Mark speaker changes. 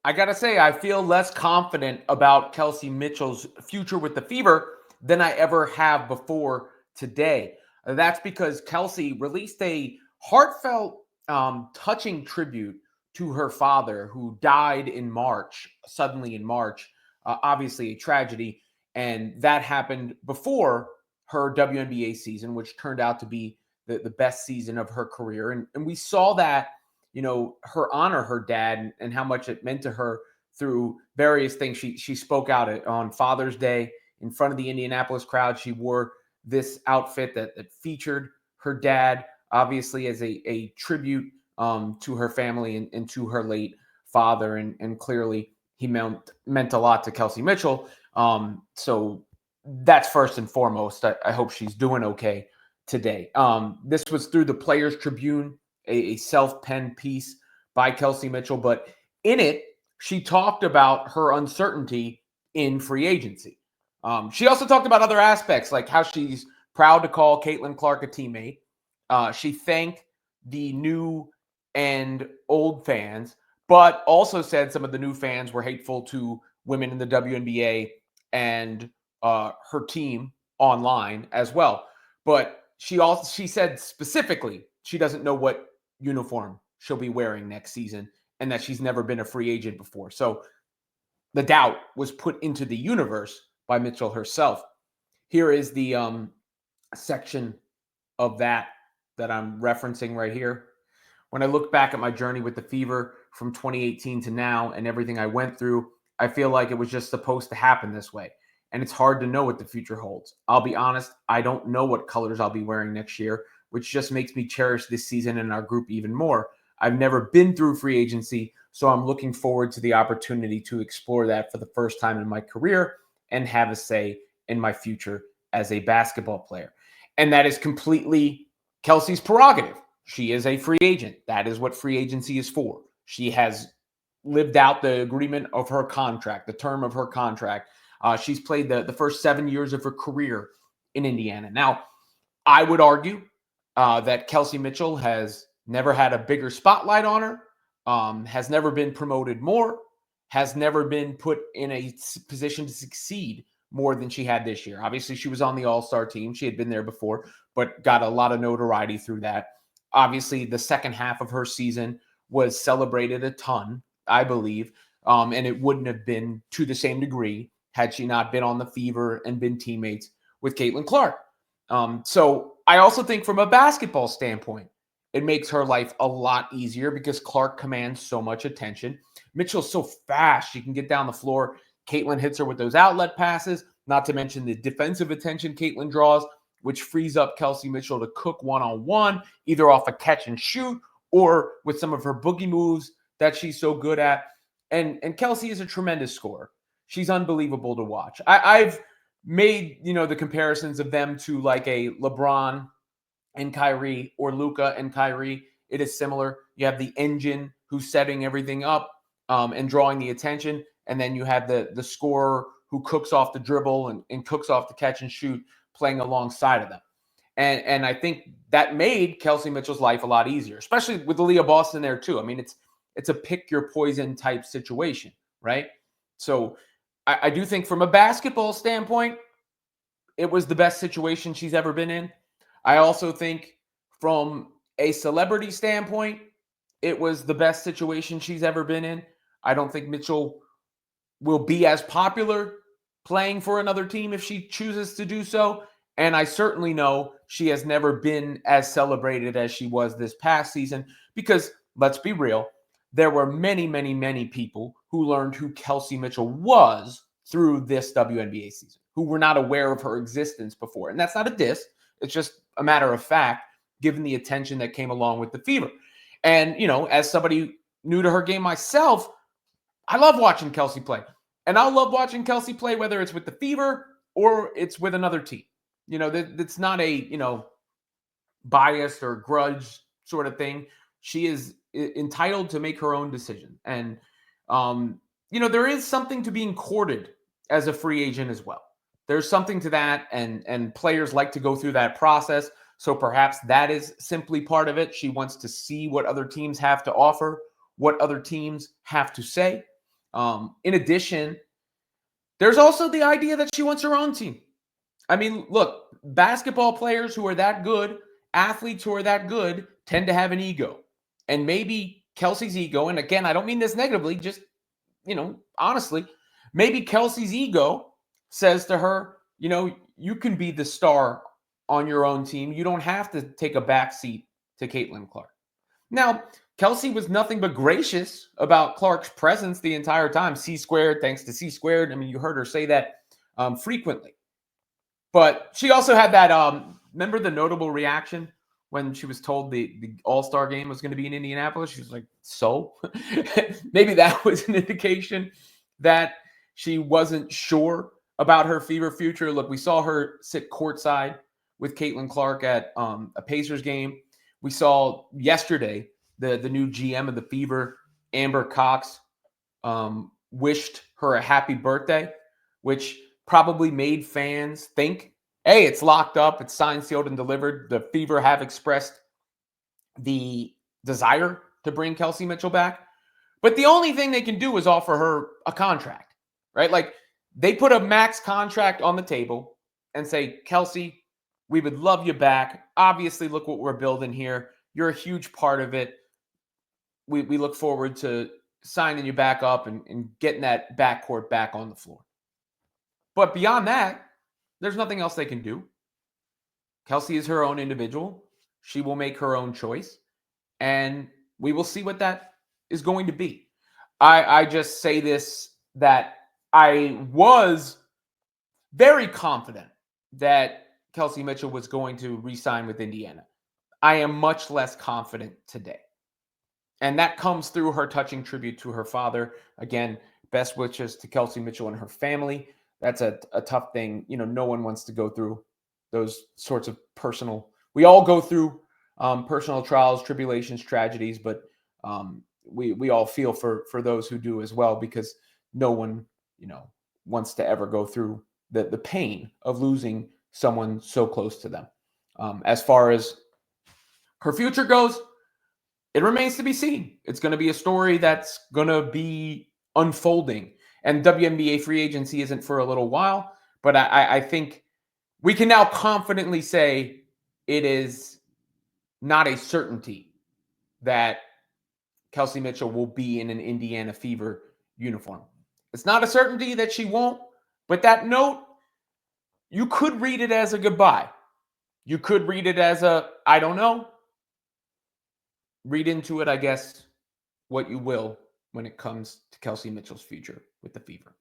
Speaker 1: I got to say, I feel less confident about Kelsey Mitchell's future with the Fever than I ever have before today. That's because Kelsey released a heartfelt, touching tribute to her father who died in March, suddenly in March. Obviously, a tragedy. And that happened before her WNBA season, which turned out to be the best season of her career. And we saw that, her honor her dad and how much it meant to her through various things. She spoke out on Father's Day in front of the Indianapolis crowd. She wore this outfit that featured her dad, obviously as a tribute to her family and to her late father. And clearly he meant a lot to Kelsey Mitchell. So that's first and foremost. I hope she's doing okay today. This was through the Players Tribune, a self-penned piece by Kelsey Mitchell, but in it, she talked about her uncertainty in free agency. She also talked about other aspects, like how she's proud to call Caitlin Clark a teammate. She thanked the new and old fans, but also said some of the new fans were hateful to women in the WNBA and her team online as well. But she said specifically she doesn't know what uniform she'll be wearing next season and that she's never been a free agent before. So the doubt was put into the universe by Mitchell herself. Here is the section of that I'm referencing right here. When I look back at my journey with the Fever from 2018 to now and everything I went through, I feel like it was just supposed to happen this way. And it's hard to know what the future holds. I'll be honest, I don't know what colors I'll be wearing next year, which just makes me cherish this season and our group even more. I've never been through free agency, so I'm looking forward to the opportunity to explore that for the first time in my career and have a say in my future as a basketball player. And that is completely Kelsey's prerogative. She is a free agent. That is what free agency is for. She has lived out the agreement of her contract, the term of her contract. She's played the first 7 years of her career in Indiana. Now, I would argue that Kelsey Mitchell has never had a bigger spotlight on her, has never been promoted more, has never been put in a position to succeed more than she had this year. Obviously, she was on the All-Star team. She had been there before, but got a lot of notoriety through that. Obviously, the second half of her season was celebrated a ton, I believe, and it wouldn't have been to the same degree had she not been on the Fever and been teammates with Caitlin Clark. So I also think from a basketball standpoint, it makes her life a lot easier because Clark commands so much attention. Mitchell's so fast, she can get down the floor. Caitlin hits her with those outlet passes, not to mention the defensive attention Caitlin draws, which frees up Kelsey Mitchell to cook one-on-one, either off a catch and shoot or with some of her boogie moves that she's so good at. And Kelsey is a tremendous scorer. She's unbelievable to watch. I've made, the comparisons of them to like a LeBron and Kyrie or Luka and Kyrie. It is similar. You have the engine who's setting everything up and drawing the attention. And then you have the scorer who cooks off the dribble and cooks off the catch and shoot playing alongside of them. And I think that made Kelsey Mitchell's life a lot easier, especially with Aaliyah Boston there too. I mean, it's a pick your poison type situation, right? So I do think from a basketball standpoint, it was the best situation she's ever been in. I also think from a celebrity standpoint, it was the best situation she's ever been in. I don't think Mitchell will be as popular playing for another team if she chooses to do so. And I certainly know she has never been as celebrated as she was this past season because, let's be real, there were many, many, many people who learned who Kelsey Mitchell was through this WNBA season, who were not aware of her existence before. And that's not a diss. It's just a matter of fact, given the attention that came along with the Fever. And, as somebody new to her game myself, I love watching Kelsey play. And I'll love watching Kelsey play whether it's with the Fever or it's with another team. That's not a, biased or grudge sort of thing. She is entitled to make her own decision. And, there is something to being courted as a free agent as well. There's something to that, and players like to go through that process. So perhaps that is simply part of it. She wants to see what other teams have to offer, what other teams have to say. In addition, there's also the idea that she wants her own team. I mean, look, basketball players who are that good, athletes who are that good, tend to have an ego. And maybe Kelsey's ego, and again, I don't mean this negatively, just, honestly, maybe Kelsey's ego says to her, you can be the star on your own team. You don't have to take a backseat to Caitlin Clark. Now, Kelsey was nothing but gracious about Clark's presence the entire time. C squared, thanks to C squared. I mean, you heard her say that frequently. But she also had that, remember the notable reaction when she was told the All-Star game was going to be in Indianapolis? She was like, so? Maybe that was an indication that she wasn't sure about her Fever future. Look, we saw her sit courtside with Caitlin Clark at a Pacers game. We saw yesterday the new GM of the Fever, Amber Cox, wished her a happy birthday, which probably made fans think, hey, it's locked up, it's signed, sealed, and delivered. The Fever have expressed the desire to bring Kelsey Mitchell back. But the only thing they can do is offer her a contract, right? Like, they put a max contract on the table and say, Kelsey, we would love you back. Obviously, look what we're building here. You're a huge part of it. We look forward to signing you back up and getting that backcourt back on the floor. But beyond that, there's nothing else they can do. Kelsey is her own individual. She will make her own choice. And we will see what that is going to be. I just say this, that I was very confident that Kelsey Mitchell was going to re-sign with Indiana. I am much less confident today. And that comes through her touching tribute to her father. Again, best wishes to Kelsey Mitchell and her family. That's a tough thing. No one wants to go through those sorts of personal. We all go through personal trials, tribulations, tragedies, but we all feel for those who do as well, because no one, wants to ever go through the pain of losing someone so close to them. As far as her future goes, it remains to be seen. It's going to be a story that's going to be unfolding. And WNBA free agency isn't for a little while, but I think we can now confidently say it is not a certainty that Kelsey Mitchell will be in an Indiana Fever uniform. It's not a certainty that she won't, but that note, you could read it as a goodbye. You could read it as a, I don't know. Read into it, I guess, what you will when it comes to Kelsey Mitchell's future with the Fever.